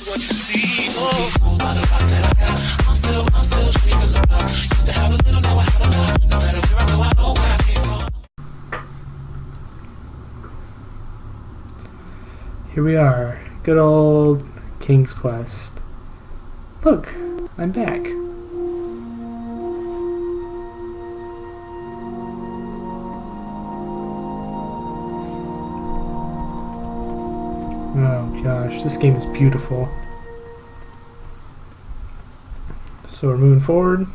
What you see, oh. I'm still shaking the block. Used to have a little, now I have a lot. No matter where I go, I know where I came from. Here we are. Good old King's Quest. Look, I'm back. Oh gosh, this game is beautiful. So we're moving forward.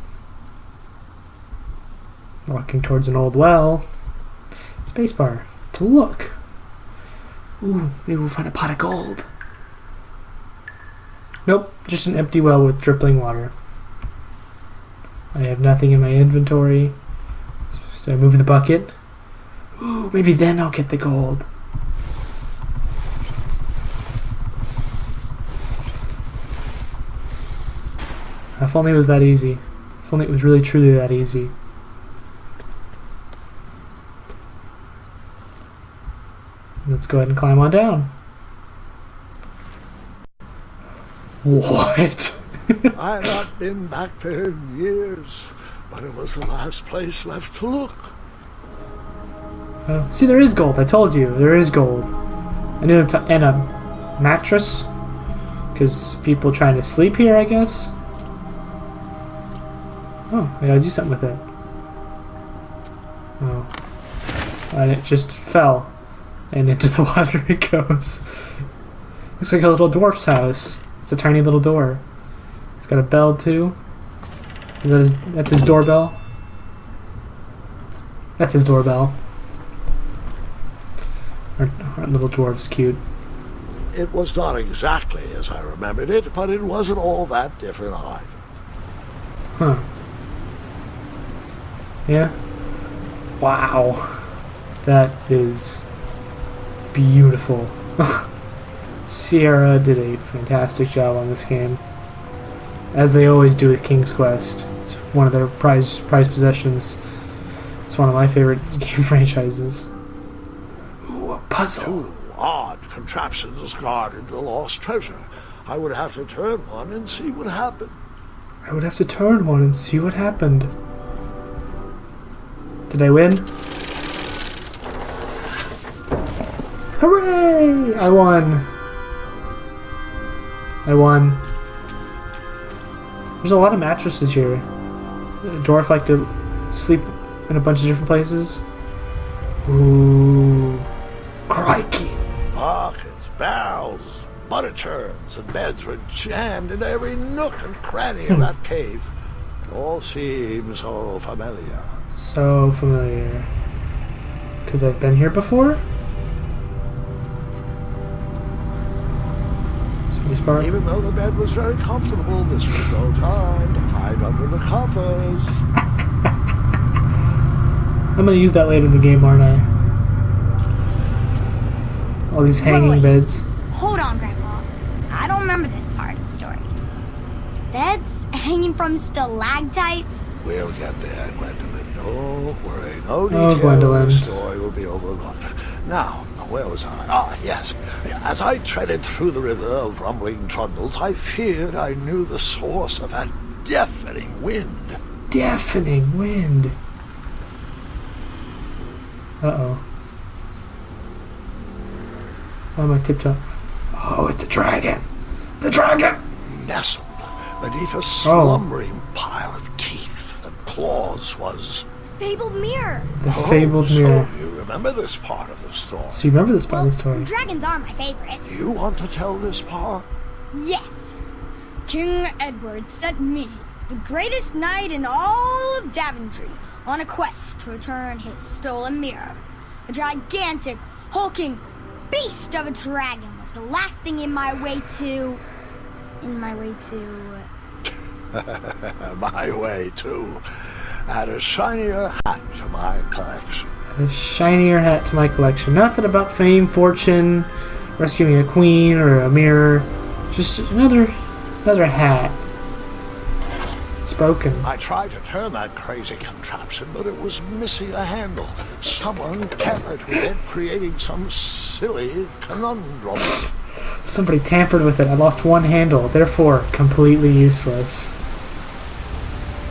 Walking towards an old well. Spacebar to look. Ooh, maybe we'll find a pot of gold. Nope, just an empty well with dripping water. I have nothing in my inventory. So I move the bucket. Ooh, maybe then I'll get the gold. If only it was that easy. If only it was really truly that easy. Let's go ahead and climb on down. What? I've not been back there in years, but it was the last place left to look. Oh, see, there is gold. I told you, there is gold. I knew and a mattress, because people trying to sleep here, I guess. Oh, I gotta do something with it. Oh, and it just fell, and into the water it goes. Looks like a little dwarf's house. It's a tiny little door. It's got a bell too. Is that that's his doorbell? That's his doorbell. Aren't little dwarves cute? It was not exactly as I remembered it, but it wasn't all that different either. Huh. Yeah? Wow. That is beautiful. Sierra did a fantastic job on this game. As they always do with King's Quest. It's one of their prized possessions. It's one of my favorite game franchises. Ooh, a puzzle. Two odd contraptions guarded the lost treasure. I would have to turn one and see what happened. I would have to turn one and see what happened. Did I win? Hooray! I won. I won. There's a lot of mattresses here. A dwarf like to sleep in a bunch of different places. Ooh. Crikey. Buckets, barrels, butter churns, and beds were jammed into every nook and cranny of that cave. All seems so familiar. So familiar. Because I've been here before? Spacebar. Even though the bed was very comfortable, this was no time to hide under the covers. I'm gonna use that later in the game, aren't I? All these hanging Wait. beds. Hold on, Grandpa. I don't remember this part of the story. Beds hanging from stalactites? We'll get there, Gwendolyn. Don't worry. No Oh, detail Gwendolyn. of the story will be overlooked. Now, where was I? Ah, yes. As I treaded through the river of rumbling trundles, I feared I knew the source of that deafening wind. Deafening wind. Uh-oh. Why am I tiptoeing? Oh, it's a dragon. The dragon! Nestled beneath a slumbering pile of teeth and claws was... Fabled mirror. The fabled mirror. So you remember this part of the story. So you remember this part of the story? Dragons are my favorite. You want to tell this part? Yes. King Edward sent me, the greatest knight in all of Daventry, on a quest to return his stolen mirror. A gigantic, hulking beast of a dragon was the last thing in my way to... My way to... Add a shinier hat to my collection. A shinier hat to my collection. Nothing about fame, fortune, rescuing a queen, or a mirror. Just another hat. It's broken. I tried to turn that crazy contraption, but it was missing a handle. Someone tampered with it, creating some silly conundrum. Somebody tampered with it. I lost one handle, therefore completely useless.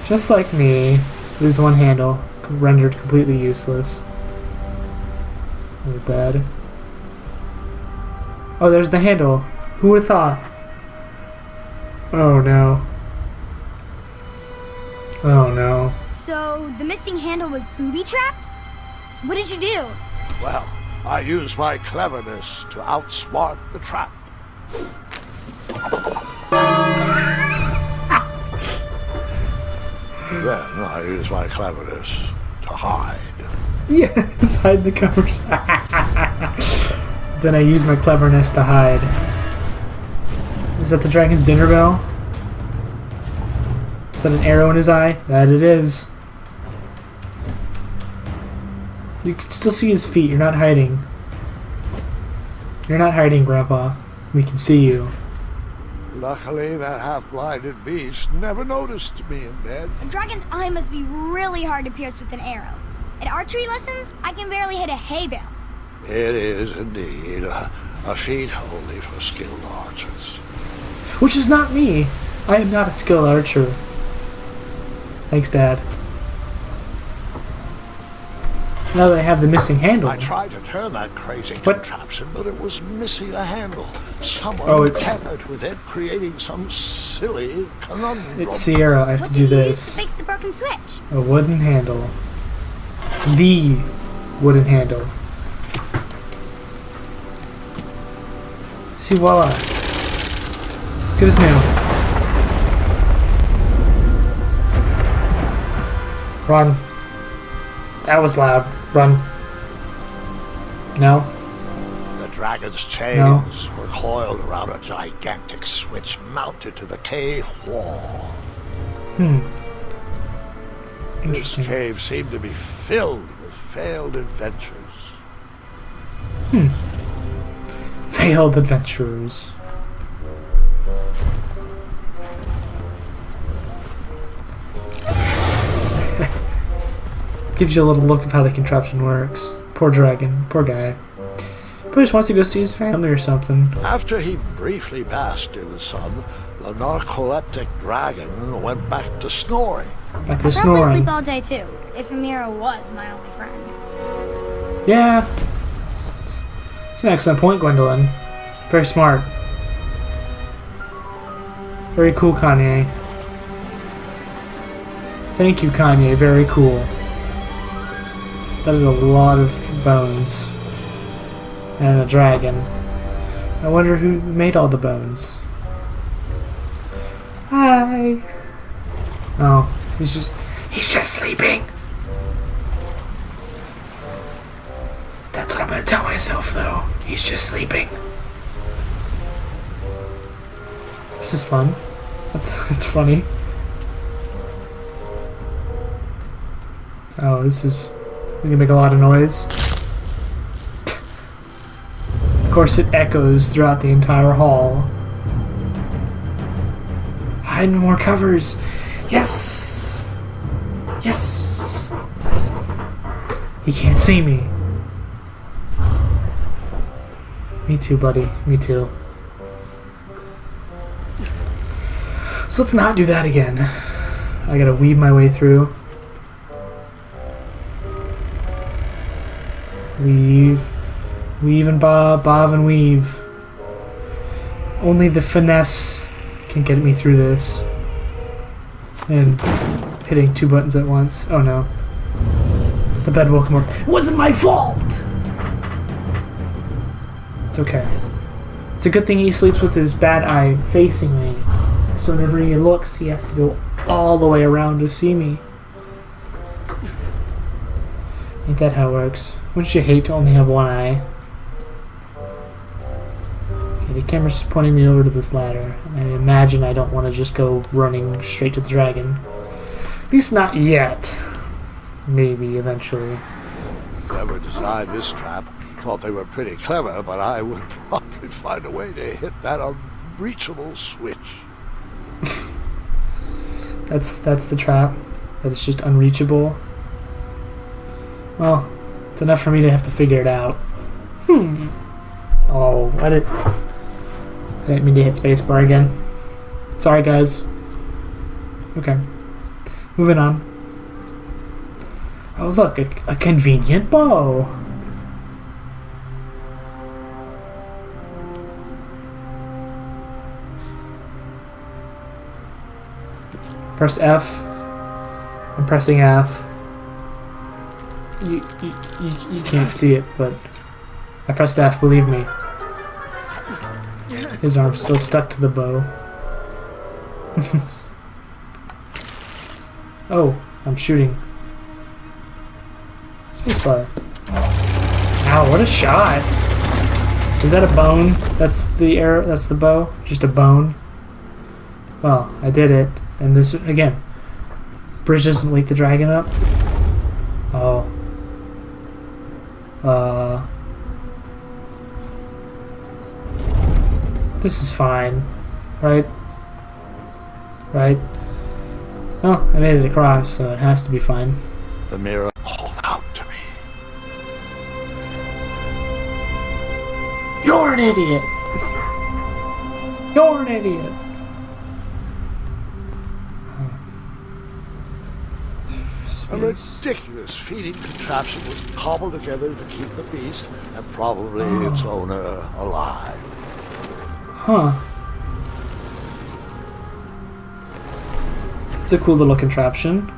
Just like me. Lose one handle, rendered completely useless. Another bed. Oh, there's the handle. Who would have thought? Oh no. Oh no. So, the missing handle was booby-trapped? What did you do? Well, I used my cleverness to outsmart the trap. Then I used my cleverness to hide. Yes, hide the covers. Then I use my cleverness to hide. Is that the dragon's dinner bell? Is that an arrow in his eye? That it is. You can still see his feet. You're not hiding. You're not hiding, Grandpa. We can see you. Luckily, that half-blinded beast never noticed me in bed. A dragon's eye must be really hard to pierce with an arrow. At archery lessons, I can barely hit a hay bale. It is indeed a feat only for skilled archers. Which is not me. I am not a skilled archer. Thanks, Dad. Now that I have the missing handle. I tried to turn that crazy What? contraption, but it was missing a handle. Someone Oh, it's- tampered with it, creating some silly conundrum. It's Sierra. I have What to did do you use this. to fix the broken switch? A wooden handle. The wooden handle. See, voila. Good as new. Run. That was loud. Run. No? The dragon's chains were coiled around a gigantic switch mounted to the cave wall. Hmm. This Interesting. cave seemed to be filled with failed adventures. Failed adventurers. Gives you a little look of how the contraption works. Poor dragon. Poor guy. Probably just wants to go see his family or something. After he briefly basked in the sun, the narcoleptic dragon went back to snoring. Back to I'd probably snoring. sleep all day too, if Amira was my only friend. Yeah. It's an excellent point, Gwendolyn. Very smart. Very cool, Kanye. Thank you, Kanye. Very cool. That is a lot of bones. And a dragon. I wonder who made all the bones. Hi. Oh, he's just sleeping. That's what I'm gonna tell myself, though. He's just sleeping. This is fun. That's funny. Oh, this is gonna make a lot of noise. Of course, it echoes throughout the entire hall. Hide more covers. Yes. Yes. He can't see me. Me too, buddy. Me too. So let's not do that again. I gotta weave my way through. Weave. Weave and bob, bob and weave. Only the finesse can get me through this. And hitting two buttons at once. Oh no. The bed woke him up. It wasn't my fault! It's okay. It's a good thing he sleeps with his bad eye facing me. So whenever he looks, he has to go all the way around to see me. Ain't that how it works? Wouldn't you hate to only have one eye? Okay, the camera's pointing me over to this ladder. And I imagine I don't want to just go running straight to the dragon. At least not yet. Maybe eventually. Whoever designed this trap thought they were pretty clever, but I would probably find a way to hit that unreachable switch. That's the trap. That it's just unreachable. Well, it's enough for me to have to figure it out. Oh, I didn't mean to hit spacebar again. Sorry, guys. Okay. Moving on. Oh, look, a convenient bow. Press F. I'm pressing F. You can't see it, but I pressed F, believe me. His arm's still stuck to the bow. Oh, I'm shooting. Spacebar. Ow, what a shot! Is that a bone? That's the arrow, that's the bow? Just a bone? Well, I did it. And this, again, bridge doesn't wake the dragon up? Oh. This is fine. Right? Right? Oh, I made it across, so it has to be fine. The mirror called out to me. You're an idiot! You're an idiot! A ridiculous feeding contraption was cobbled together to keep the beast and probably its owner alive. Huh. It's a cool little contraption.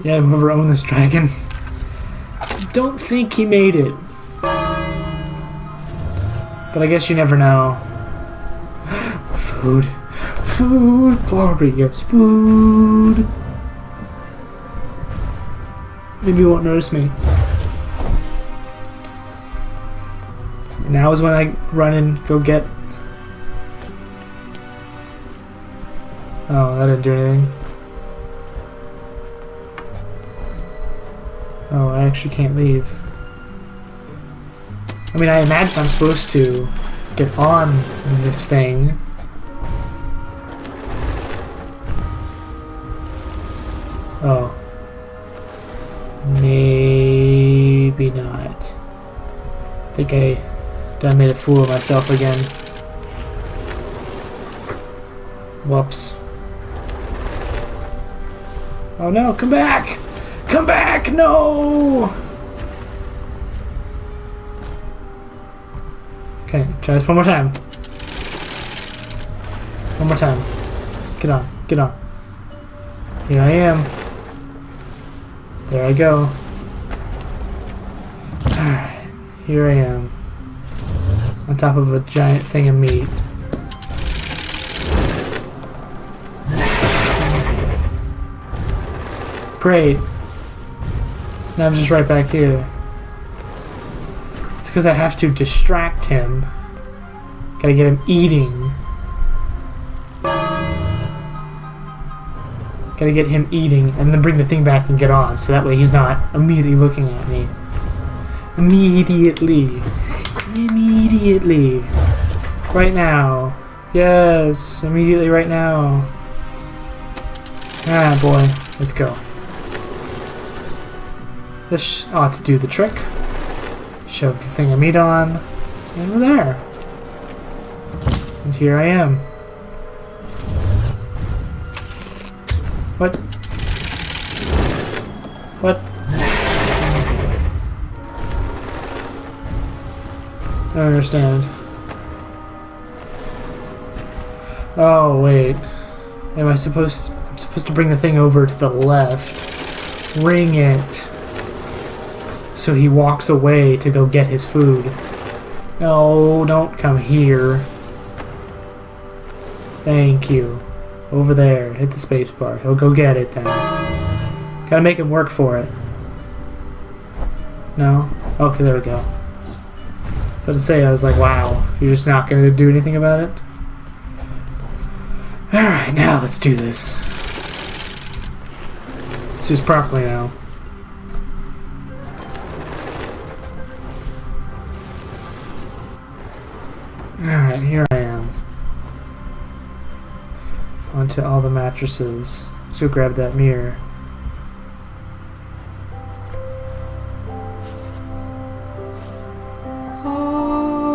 Yeah, whoever owned this dragon. I don't think he made it. But I guess you never know. Food. Food. Glorious food. Maybe you won't notice me. Now is when I run and go get... Oh, that didn't do anything. Oh, I actually can't leave. I mean, I imagine I'm supposed to get on this thing. Oh. Maybe not. I think I done made a fool of myself again. Whoops. Oh no, come back! Come back! No! Okay, try this one more time. One more time. Get on, get on. Here I am. There I go. Alright, here I am. On top of a giant thing of meat. Great. Now I'm just right back here. It's because I have to distract him. Gotta get him eating. Gotta get him eating and then bring the thing back and get on, so that way he's not immediately looking at me. Immediately. Immediately. Right now. Yes, immediately right now. Ah, boy. Let's go. This ought to do the trick. Shove the thing of meat on, and we're there. And here I am. What? What? I don't understand. Oh, wait. Am I supposed... I'm supposed to bring the thing over to the left. Ring it. So he walks away to go get his food. No, don't come here. Thank you. Over there. Hit the space bar. He'll go get it then. Gotta make him work for it. No? Okay, there we go. But to say, I was like, wow, you're just not gonna do anything about it? Alright, now let's do this. Let's do this properly now. Alright, here I am. Onto all the mattresses. Let's go grab that mirror. Oh.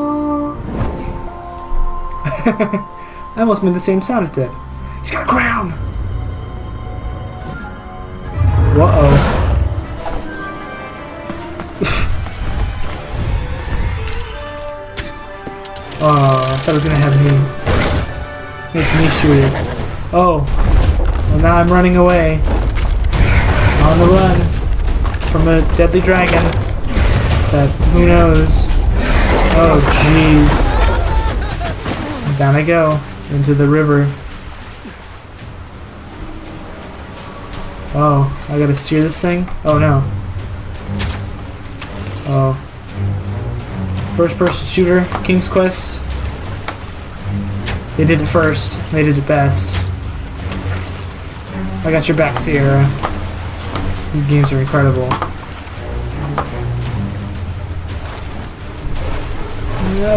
I almost made the same sound it did. He's got a crown! Whoa. Oh, I thought it was gonna have me. Make me shoot it. Oh. Well, now I'm running away. On the run. From a deadly dragon. That, who knows. Oh, jeez. Down I go. Into the river. Oh, I gotta steer this thing? Oh no. Oh. First person shooter, King's Quest. They did it first. They did it best. I got your back, Sierra. These games are incredible.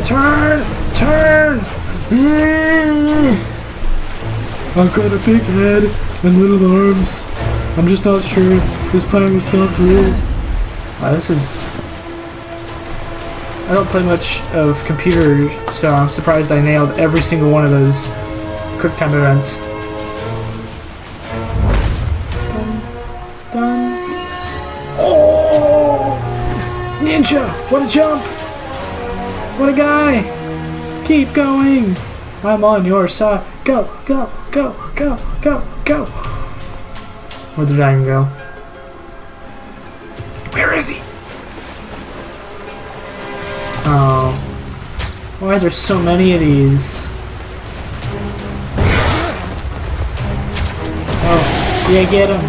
Turn! Turn! I've got a big head and little arms. I'm just not sure this plan was thought through. Wow, this is... I don't play much of computer, so I'm surprised I nailed every single one of those quick time events. Dun, dun. Oh! Ninja! What a jump! What a guy! Keep going! I'm on your side. Go, go, go, go, go, go! Where'd the dragon go? Where is he? Oh. Why are there so many of these? Oh, yeah, get him!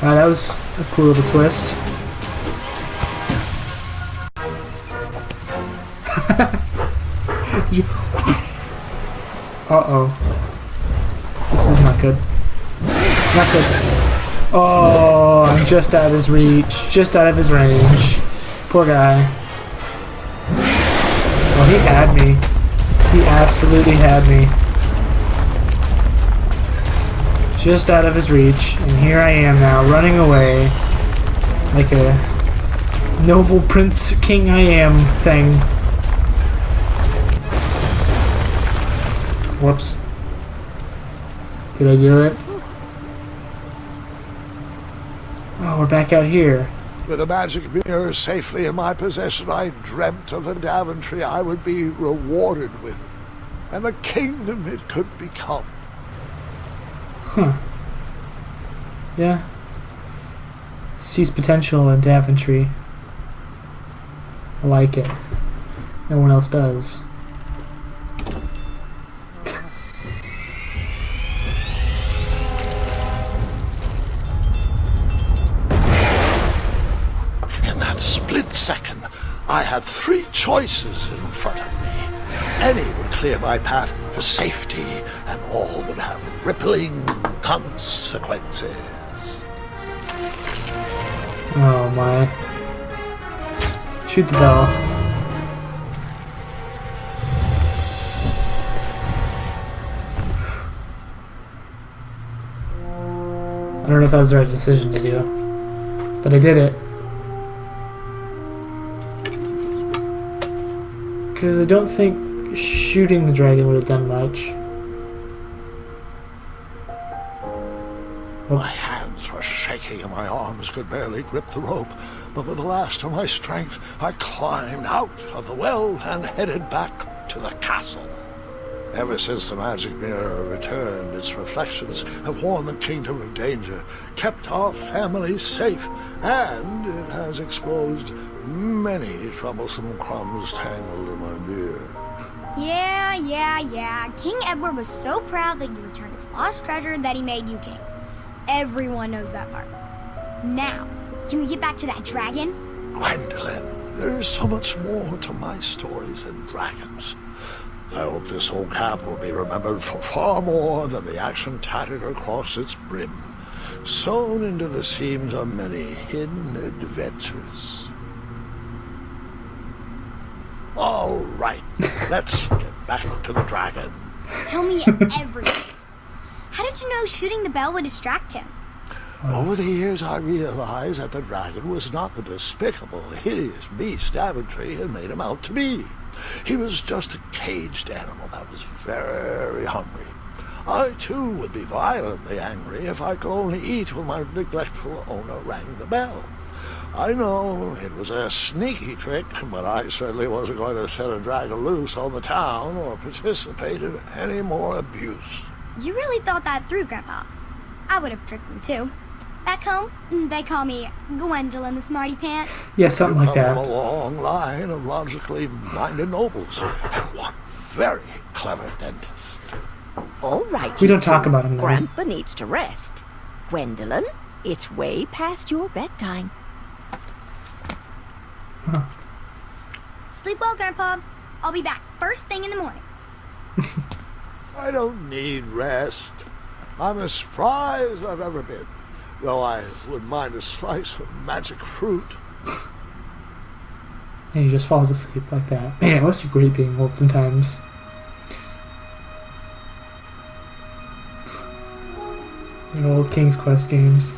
Wow, that was a cool little twist. Uh-oh. This is not good. Not good. Oh, I'm just out of his reach. Just out of his range. Poor guy. Oh, he had me. He absolutely had me. Just out of his reach. And here I am now, running away. Like a noble prince king I am thing. Whoops. Did I do it? Oh, we're back out here. With a magic mirror safely in my possession, I dreamt of the Daventry I would be rewarded with, and the kingdom it could become. Huh. Yeah. Sees potential in Daventry. I like it. No one else does. Second, I had three choices in front of me. Any would clear my path to safety, and all would have rippling consequences. Oh my. Shoot the bell. I don't know if that was the right decision to do, but I did it. Because I don't think shooting the dragon would have done much. My hands were shaking and my arms could barely grip the rope, but with the last of my strength, I climbed out of the well and headed back to the castle. Ever since the magic mirror returned, its reflections have warned the kingdom of danger, kept our family safe, and it has exposed many troublesome crumbs tangled in my beard. Yeah. King Edward was so proud that you returned his lost treasure that he made you king. Everyone knows that part. Now, can we get back to that dragon? Gwendolyn, there's so much more to my stories than dragons. I hope this old cap will be remembered for far more than the action tattered across its brim, sewn into the seams of many hidden adventures. All right, let's get back to the dragon. Tell me everything. How did you know shooting the bell would distract him? Over the years, I realized that the dragon was not the despicable, hideous beast Daventry had made him out to be. He was just a caged animal that was very hungry. I, too, would be violently angry if I could only eat when my neglectful owner rang the bell. I know it was a sneaky trick, but I certainly wasn't going to set a dragon loose on the town or participate in any more abuse. You really thought that through, Grandpa. I would have tricked him, too. Back home, they call me Gwendolyn the Smarty Pants. Yeah, something like From that. a long line of logically minded nobles, and one very clever dentist. All right. We you don't talk two. about him, though. Grandpa needs to rest. Gwendolyn, it's way past your bedtime. Sleep well, Grandpa. I'll be back first thing in the morning. I don't need rest. I'm as spry as I've ever been, though I wouldn't mind a slice of magic fruit. And he just falls asleep like that. Man, it must be great being old sometimes. In old King's Quest games.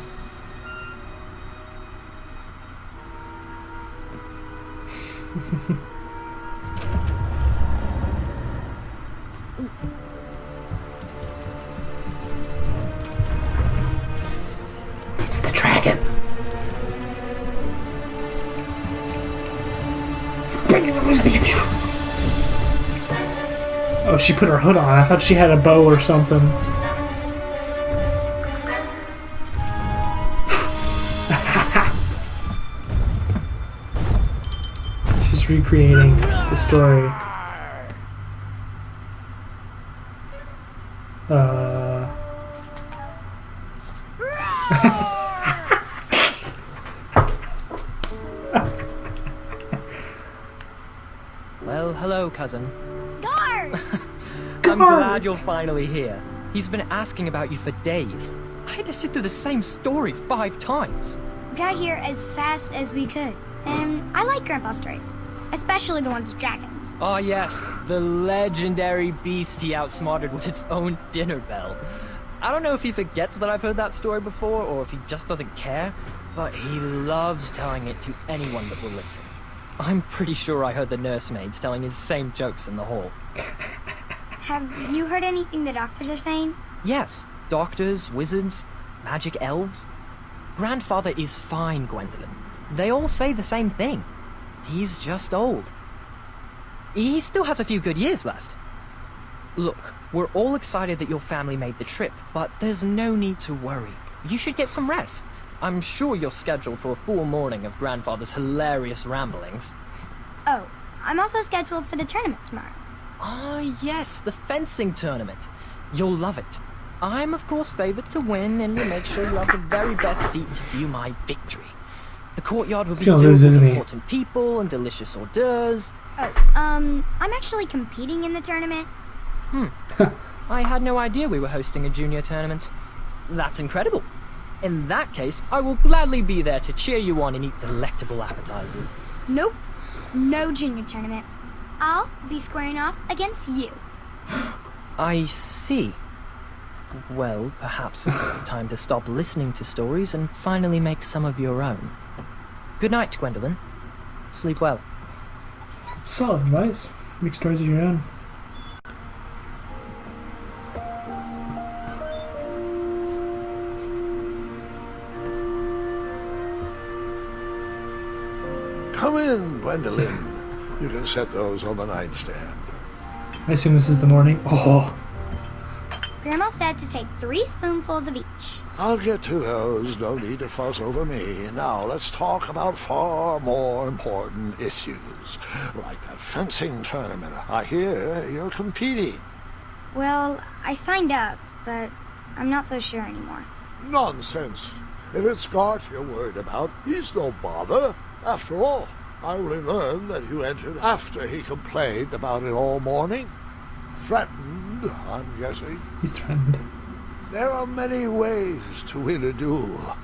It's the dragon. Oh, she put her hood on. I thought she had a bow or something. She's recreating the story. Well, hello, cousin. Guards! I'm glad you're finally here. He's been asking about you for days. I had to sit through the same story 5 times. Got here as fast as we could. And I like Grandpa's stories, especially the ones with dragons. Ah, yes, the legendary beast he outsmarted with its own dinner bell. I don't know if he forgets that I've heard that story before, or if he just doesn't care, but he loves telling it to anyone that will listen. I'm pretty sure I heard the nursemaids telling his same jokes in the hall. Have you heard anything the doctors are saying? Yes, doctors, wizards, magic elves. Grandfather is fine, Gwendolyn. They all say the same thing. He's just old. He still has a few good years left. Look, we're all excited that your family made the trip, but there's no need to worry. You should get some rest. I'm sure you're scheduled for a full morning of Grandfather's hilarious ramblings. Oh, I'm also scheduled for the tournament tomorrow. Ah, yes, the fencing tournament. You'll love it. I'm, of course, favored to win, and will make sure you have the very best seat to view my victory. The courtyard will be He's gonna filled lose, with isn't he? important people and delicious hors d'oeuvres. Oh, I'm actually competing in the tournament. I had no idea we were hosting a junior tournament. That's incredible. In that case, I will gladly be there to cheer you on and eat delectable appetizers. Nope, no junior tournament. I'll be squaring off against you. I see. Well, perhaps this is the time to stop listening to stories and finally make some of your own. Good night, Gwendolyn. Sleep well. Solid advice. Make stories of your own. Come in, Gwendolyn. You can set those on the nightstand. I assume this is the morning. Oh, Grandma said to take 3 spoonfuls of each. I'll get to those. No need to fuss over me. Now let's talk about far more important issues, like that fencing tournament. I hear you're competing. Well, I signed up, but I'm not so sure anymore. Nonsense. If it's Scott you're worried about, he's no bother. After all, I only learned that you entered after he complained about it all morning. Threatened, I'm guessing. he's threatened. There are many ways to win a duel.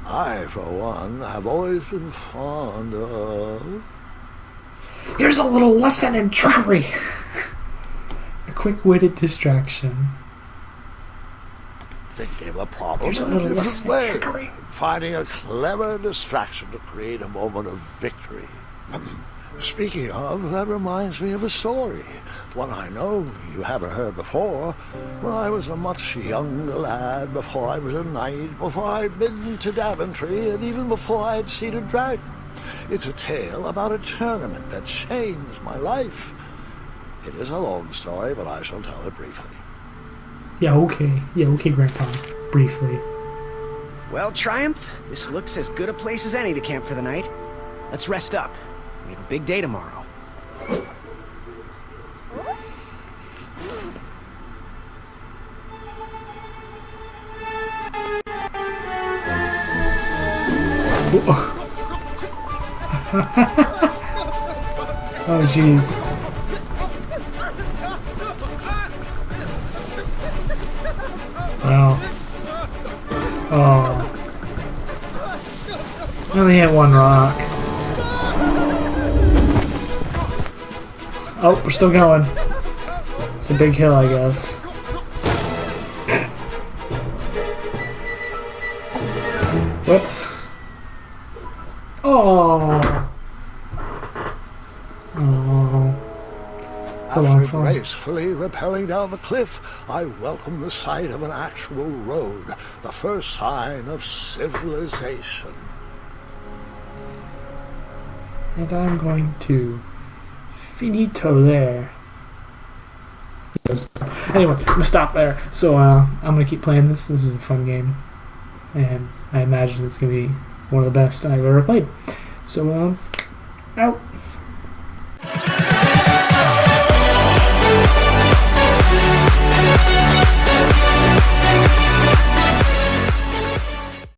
I, for one, have always been fond of... Here's a little lesson in trickery. A quick-witted distraction. thinking of a problem Here's a in a little different lesson way. in trickery. Finding a clever distraction to create a moment of victory. Speaking of, that reminds me of a story. One I know you haven't heard before. When I was a much younger lad, before I was a knight, before I'd been to Daventry, and even before I'd seen a dragon. It's a tale about a tournament that changed my life. It is a long story, but I shall tell it briefly. Yeah, okay. Yeah, okay, Grandpa. Briefly. Well, Triumph, this looks as good a place as any to camp for the night. Let's rest up. We have a big day tomorrow. Oh, jeez. Wow. Oh. I only hit one rock. Oh, we're still going. It's a big hill, I guess. Whoops. Oh. Oh. It's a long After fall. gracefully rappelling down the cliff, I welcomed the sight of an actual road, the first sign of civilization. And I'm going to finito there. Anyway, I'm gonna stop there. So I'm gonna keep playing this. This is a fun game, and I imagine it's gonna be one of the best I've ever played. So out.